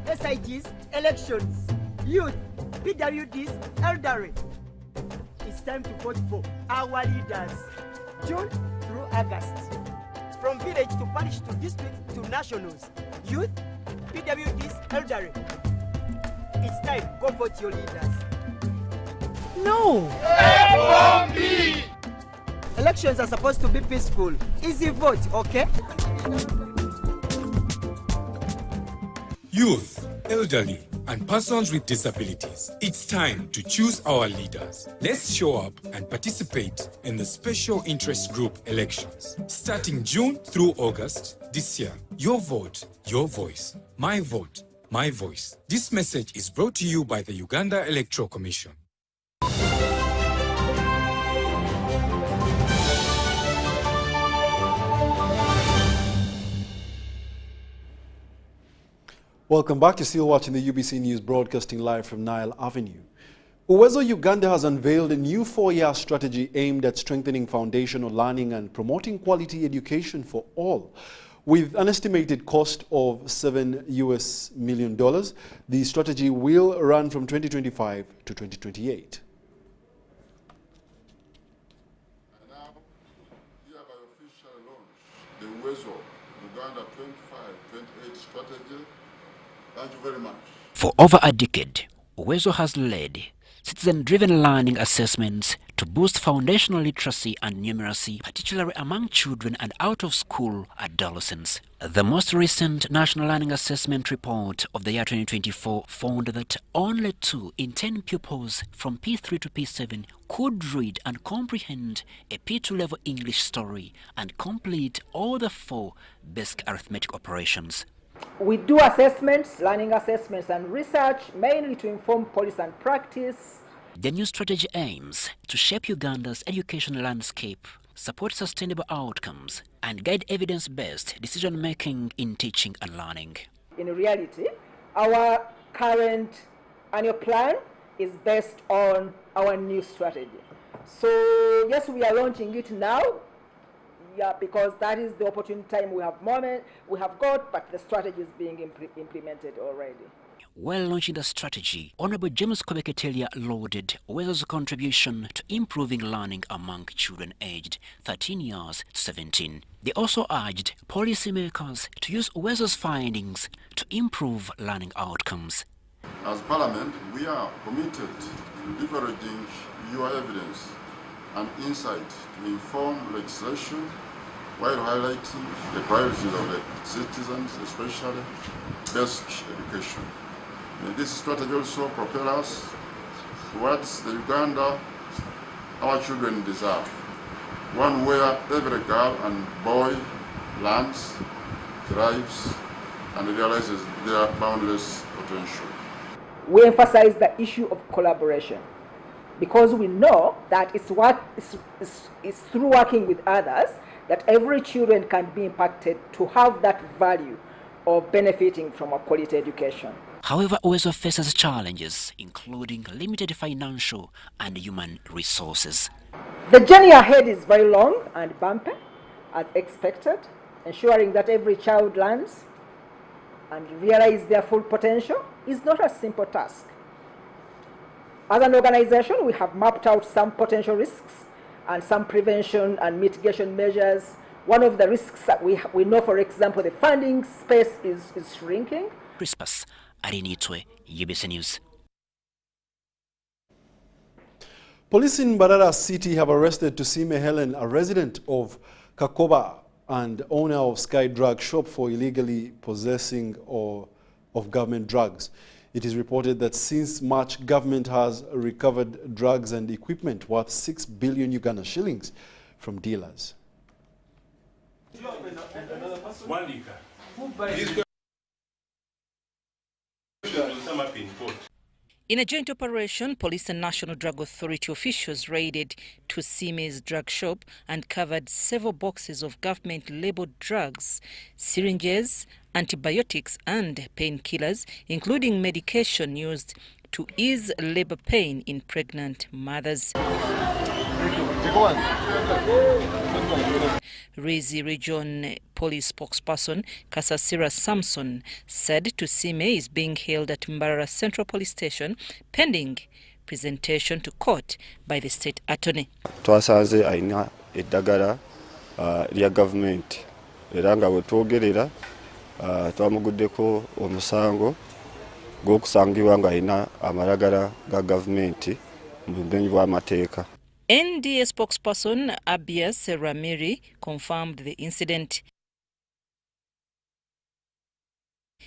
SIGs, elections, youth, PWDs, elderly. It's time to vote for our leaders, June through August. From village to parish to district to nationals, youth, PWDs, elderly. It's time, go vote your leaders. No! F-bomb-B! Elections are supposed to be peaceful. Easy vote, okay? Youth, elderly, and persons with disabilities. It's time to choose our leaders. Let's show up and participate in the special interest group elections. Starting June through August this year. Your vote, your voice. My vote, my voice. This message is brought to you by the Uganda Electoral Commission. Welcome back. You're still watching the UBC News broadcasting live from Nile Avenue. Uwezo Uganda has unveiled a new 4-year strategy aimed at strengthening foundational learning and promoting quality education for all. With an estimated cost of $7 million, the strategy will run from 2025 to 2028. And now, here by official launch, the Uwezo Uganda 25-28 strategy. Thank you very much. For over a decade, Uwezo has led citizen-driven learning assessments to boost foundational literacy and numeracy, particularly among children and out-of-school adolescents. The most recent National Learning Assessment Report of the year 2024 found that only 2 in 10 pupils from P3 to P7 could read and comprehend a P2 level English story and complete all the 4 basic arithmetic operations. We do assessments, learning assessments and research, mainly to inform policy and practice. The new strategy aims to shape Uganda's education landscape, support sustainable outcomes, and guide evidence-based decision-making in teaching and learning. In reality, our current annual plan is based on our new strategy. So yes, we are launching it now. Yeah, because that is the opportune time we have got, but the strategy is being implemented already. While launching the strategy, Honorable James Kobeketelia lauded Uwezo's contribution to improving learning among children aged 13 years to 17. They also urged policymakers to use Uwezo's findings to improve learning outcomes. As Parliament, we are committed to leveraging your evidence and insight to inform legislation while highlighting the priorities of the citizens, especially basic education. This strategy also propels us towards the Uganda our children deserve, one where every girl and boy learns, thrives, and realizes their boundless potential. We emphasize the issue of collaboration because we know that it's through working with others that every children can be impacted to have that value of benefiting from a quality education. However, Uwezo faces challenges, including limited financial and human resources. The journey ahead is very long and bumpy, as expected, ensuring that every child learns and realize their full potential is not a simple task. As an organization, we have mapped out some potential risks and some prevention and mitigation measures. One of the risks that we know, for example, the funding space is shrinking. Crispus Arinitwe, UBC News. Police in Mbarara City have arrested Tusime Helen, a resident of Kakoba and owner of Sky Drug Shop, for illegally possessing of government drugs. It is reported that since March, government has recovered drugs and equipment worth 6 billion Uganda shillings from dealers. In a joint operation, Police and National Drug Authority officials raided Tusime's drug shop and covered several boxes of government-labeled drugs, syringes, antibiotics and painkillers, including medication used to ease labor pain in pregnant mothers. Rizi Region Police spokesperson Kasasira Samson said Tusime is being held at Mbarara Central Police Station pending presentation to court by the state attorney. Twasanze aina eddagala lya government era nga bwe twogerera twamuguddeko omusango gw'okusangibwa nga alina amalagala ga gavumenti mu bumenyi bw'amateeka. NDA spokesperson Abias Ramiri confirmed the incident.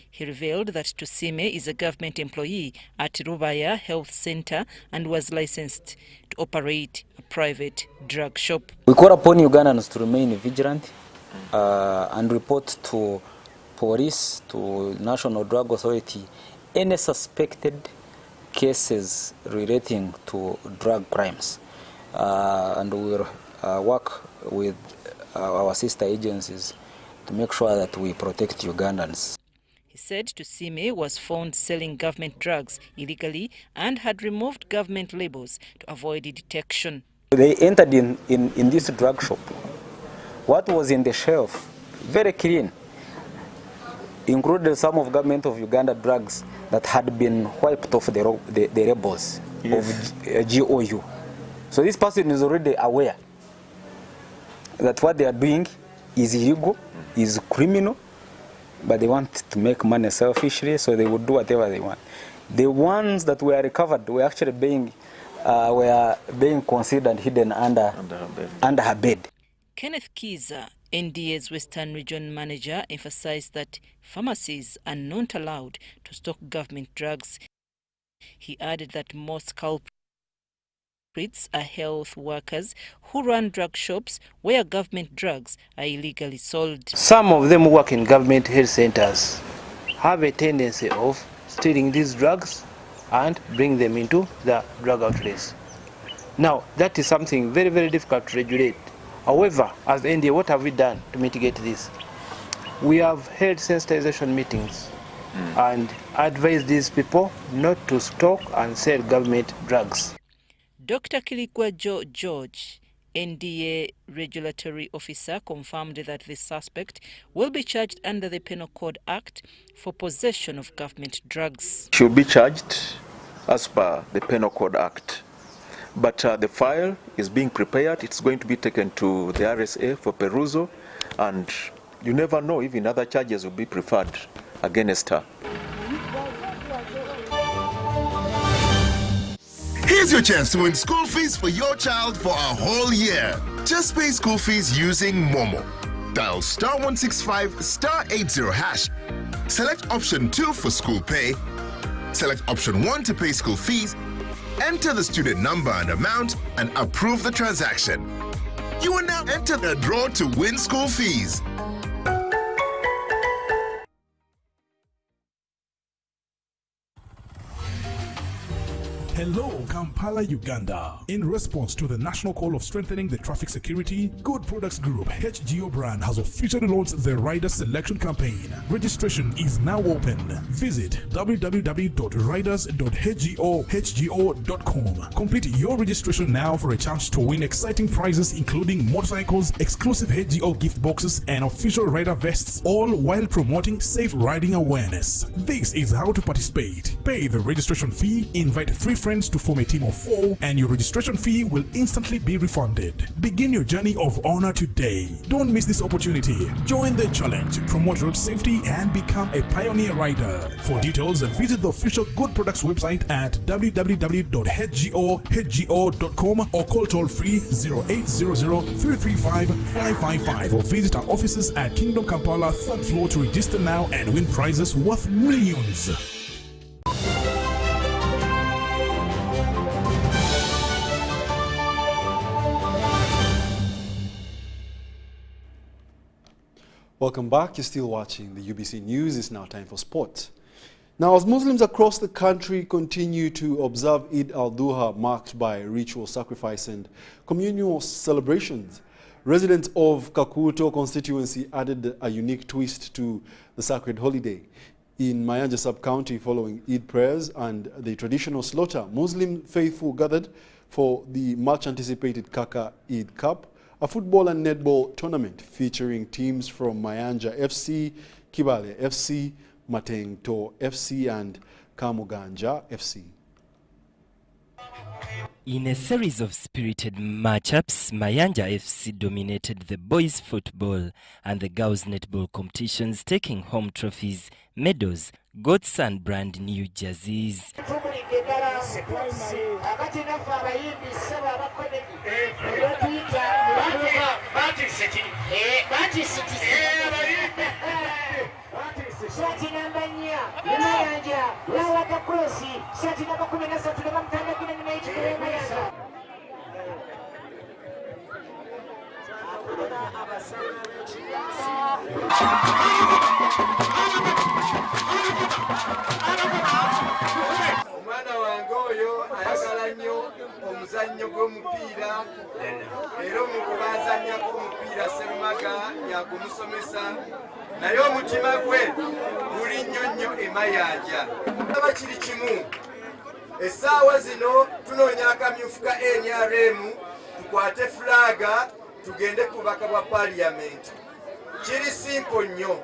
He revealed that Tusime is a government employee at Rubaya Health Center and was licensed to operate a private drug shop. We call upon Ugandans to remain vigilant and report to police, to National Drug Authority, any suspected cases relating to drug crimes. And we will work with our sister agencies to make sure that we protect Ugandans. He said Tusime was found selling government drugs illegally and had removed government labels to avoid detection. They entered in this drug shop. What was in the shelf, very clean, included some of government of Uganda drugs that had been wiped off the labels of GOU. So this person is already aware that what they are doing is illegal, is criminal, but they want to make money selfishly, so they would do whatever they want. The ones that were recovered were actually being considered hidden under her bed. Kenneth Kiza, NDA's Western Region Manager, emphasized that pharmacies are not allowed to stock government drugs. He added that most culprits are health workers who run drug shops where government drugs are illegally sold. Some of them work in government health centers, have a tendency of stealing these drugs and bring them into the drug outlets. Now, that is something very, very difficult to regulate. However, as NDA, what have we done to mitigate this? We have held sensitization meetings and advised these people not to stock and sell government drugs. Dr. Kiligwa George, NDA regulatory officer, confirmed that the suspect will be charged under the Penal Code Act for possession of government drugs. She will be charged as per the Penal Code Act. But the file is being prepared. It's going to be taken to the RSA for perusal, and you never know, even other charges will be preferred against her. Here's your chance to win school fees for your child for a whole year. Just pay school fees using Momo. Dial *165 *80 hash. Select option 2 for school pay. Select option 1 to pay school fees. Enter the student number and amount and approve the transaction. You will now enter the draw to win school fees. Hello, Kampala, Uganda. In response to the national call of strengthening the traffic security, Good Products Group HGO brand has officially launched the Rider Selection Campaign. Registration is now open. Visit www.riders.hgo.com. Complete your registration now for a chance to win exciting prizes including motorcycles, exclusive HGO gift boxes, and official rider vests, all while promoting safe riding awareness. This is how to participate. Pay the registration fee, invite 3 friends to form a team of 4, and your registration fee will instantly be refunded. Begin your journey of honor today. Don't miss this opportunity. Join the challenge, promote road safety, and become a pioneer rider. For details, visit the official Good Products website at www.hgo.com or call toll-free 0800-335-555 or visit our offices at Kingdom Kampala 3rd floor to register now and win prizes worth millions. Welcome back. You're still watching the UBC News. It's now time for sport. Now, as Muslims across the country continue to observe Eid al-Duha, marked by ritual sacrifice and communal celebrations, residents of Kakuru constituency added a unique twist to the sacred holiday. In Onyanja sub-county, following Eid prayers and the traditional slaughter, Muslim faithful gathered for the much-anticipated Kaka Eid Cup, a football and netball tournament featuring teams from Onyanja FC, Kibale FC, Matengto FC and Kamuganja FC. In a series of spirited matchups, Onyanja FC dominated the boys' football and the girls' netball competitions, taking home trophies, medals, goats and brand new jerseys. Omwana wange oyo ayagala nnyo omuzannyo gw'omupiira era omukubazannyako omupiira Sserumaga yakumusomesa naye omutima gwe guli nnyo emayanja. Aba kiri kimu essaawa zino tunoonya akamyufu ka NRM tukwate fulaga tugende ku bubaka bwa paaliyamenti. Kiri simple nnyo,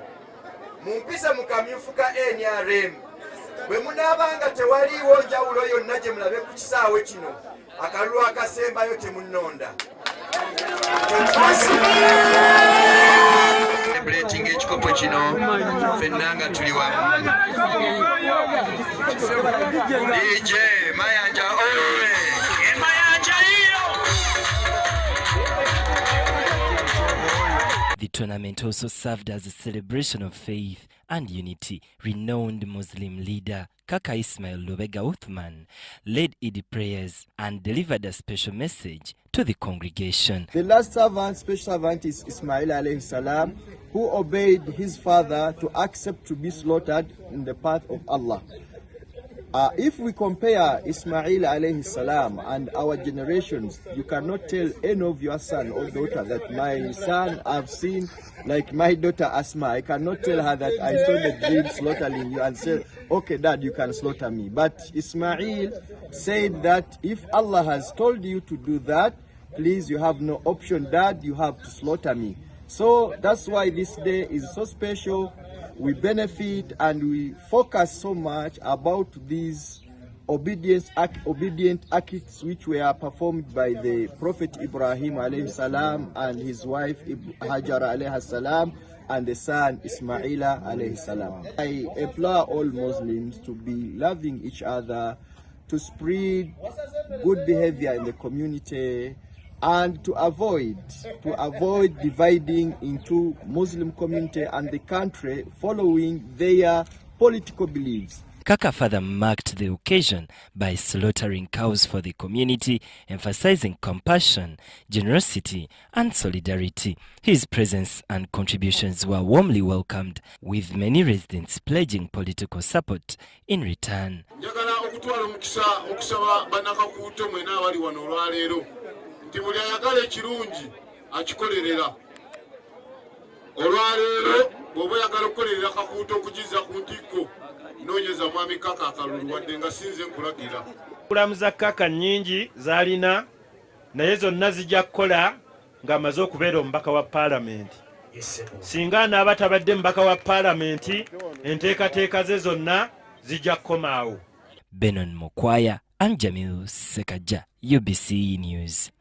mumpise mu kamyufu ka NRM. Bwe munaabanga tewaliiwo njawulo yonna gye mulabe ku kisaawe kino, akalulu akasembayo temunnonda. Celebrating ekikopo kino ffenna nga tuli wamu. DJ Mayanja owe! Mayanja iyo! The tournament also served as a celebration of faith and unity. Renowned Muslim leader Kaka Ismail Lobega Uthman led Eid prayers and delivered a special message to the congregation. The last servant, special servant, is Ismail alayhi salam, who obeyed his father to accept to be slaughtered in the path of Allah. If we compare Ismail alayhi salam and our generations, you cannot tell any of your son or daughter that my son I've seen like my daughter Asma. I cannot tell her that I saw the dream slaughtering you and say, okay, Dad, you can slaughter me. But Ismail said that if Allah has told you to do that, please, you have no option, Dad, you have to slaughter me. So that's why this day is so special. We benefit and we focus so much about these obedient acts which were performed by the Prophet Ibrahim alayhi salam and his wife Hajar alayhi salam and the son Ismaila alayhi salam. I implore all Muslims to be loving each other, to spread good behavior in the community and to avoid dividing into Muslim community and the country following their political beliefs. Kaka further marked the occasion by slaughtering cows for the community, emphasizing compassion, generosity, and solidarity. His presence and contributions were warmly welcomed, with many residents pledging political support in return. Kulamuza kaka nnyingi zalina naye zonna zijja kukola ng'amaze okubeera omubaka wa paalamenti. Singa n'aba tabadde mubaka wa paalamenti, enteekateeka ze zonna zijja kukomaawo. Benon Mokwaya and Jamil Sekaja, UBC News.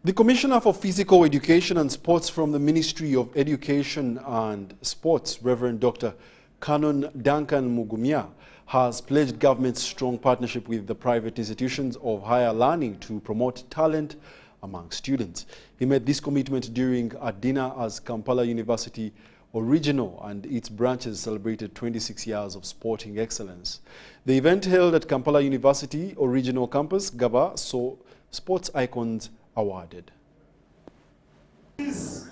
The Commissioner for Physical Education and Sports from the Ministry of Education and Sports, Reverend Dr. Canon Duncan Mugumya, has pledged government's strong partnership with the private institutions of higher learning to promote talent among students. He made this commitment during a dinner as Kampala University Original and its branches celebrated 26 years of sporting excellence. The event held at Kampala University Original Campus, Gaba, saw sports icons awarded. These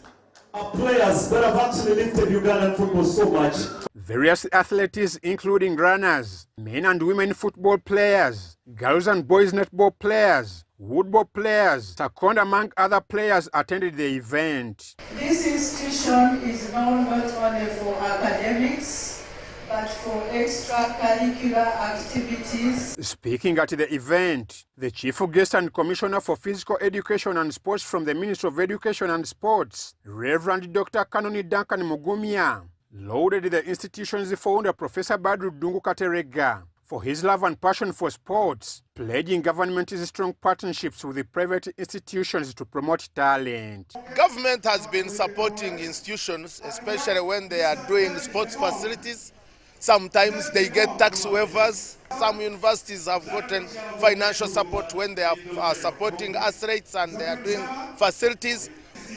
are players that have actually lifted Ugandan football so much. Various athletes, including runners, men and women football players, girls and boys netball players, woodball players, taekwondo among other players attended the event. This institution is known not only for academics, but for extracurricular activities. Speaking at the event, the Chief Guest and Commissioner for Physical Education and Sports from the Ministry of Education and Sports, Reverend Dr. Canon Duncan Mugumya, lauded the institution's founder, Professor Badru Dungu Katerega, for his love and passion for sports, pledging government's strong partnerships with the private institutions to promote talent. Government has been supporting institutions, especially when they are doing sports facilities. Sometimes they get tax waivers. Some universities have gotten financial support when they are supporting athletes and they are doing facilities.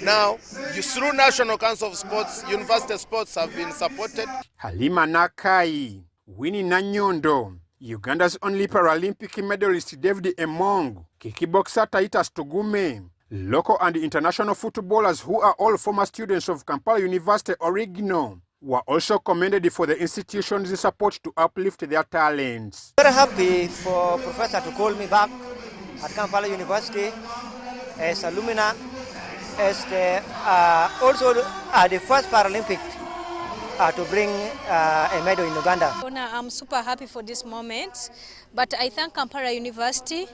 Now, through National Council of Sports, university sports have been supported. Halima Nakai, Winnie Nanyondo, Uganda's only Paralympic medalist David Emong, kickboxer Titus Tugume, local and international footballers who are all former students of Kampala University Original, were also commended for the institution's support to uplift their talents. Very happy for Professor to call me back at Kampala University as alumna, as also the first Paralympic to bring a medal in Uganda. I'm super happy for this moment, but I thank Kampala University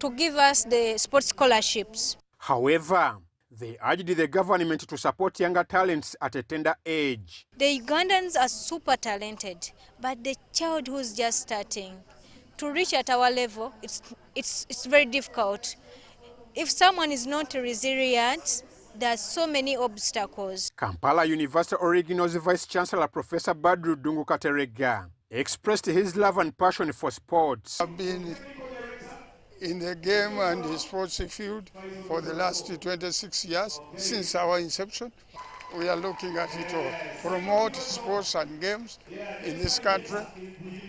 to give us the sports scholarships. However, they urged the government to support younger talents at a tender age. The Ugandans are super talented, but the child who's just starting, to reach at our level, it's very difficult. If someone is not resilient, there are so many obstacles. Kampala University Original's Vice Chancellor Professor Badru Dungu Katerega expressed his love and passion for sports. I've been in the game and the sports field for the last 26 years since our inception. We are looking at it to promote sports and games in this country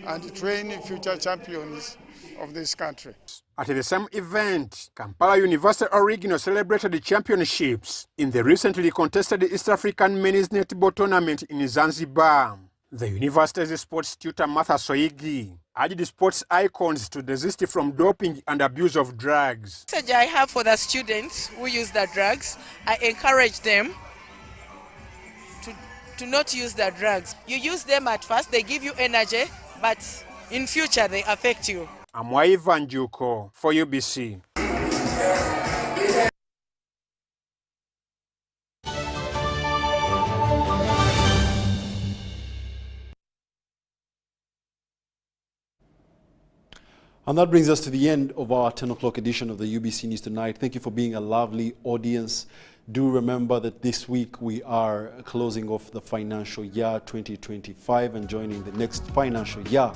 and train future champions of this country. At the same event, Kampala University Original celebrated the championships in the recently contested East African Men's Netball Tournament in Zanzibar. The university's sports tutor Martha Soigi urged sports icons to desist from doping and abuse of drugs. The message I have for the students who use the drugs, I encourage them to not use the drugs. You use them at first, they give you energy, but in future they affect you. I'm Ivan Juko for UBC. And that brings us to the end of our 10 o'clock edition of the UBC News Tonight. Thank you for being a lovely audience. Do remember that this week we are closing off the financial year 2025 and joining the next financial year.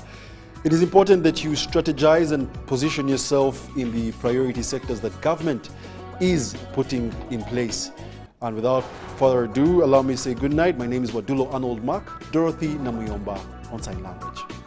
It is important that you strategize and position yourself in the priority sectors that government is putting in place. And without further ado, allow me to say good night. My name is Wadulo Arnold Mark, Dorothy Namuyomba on Sign Language.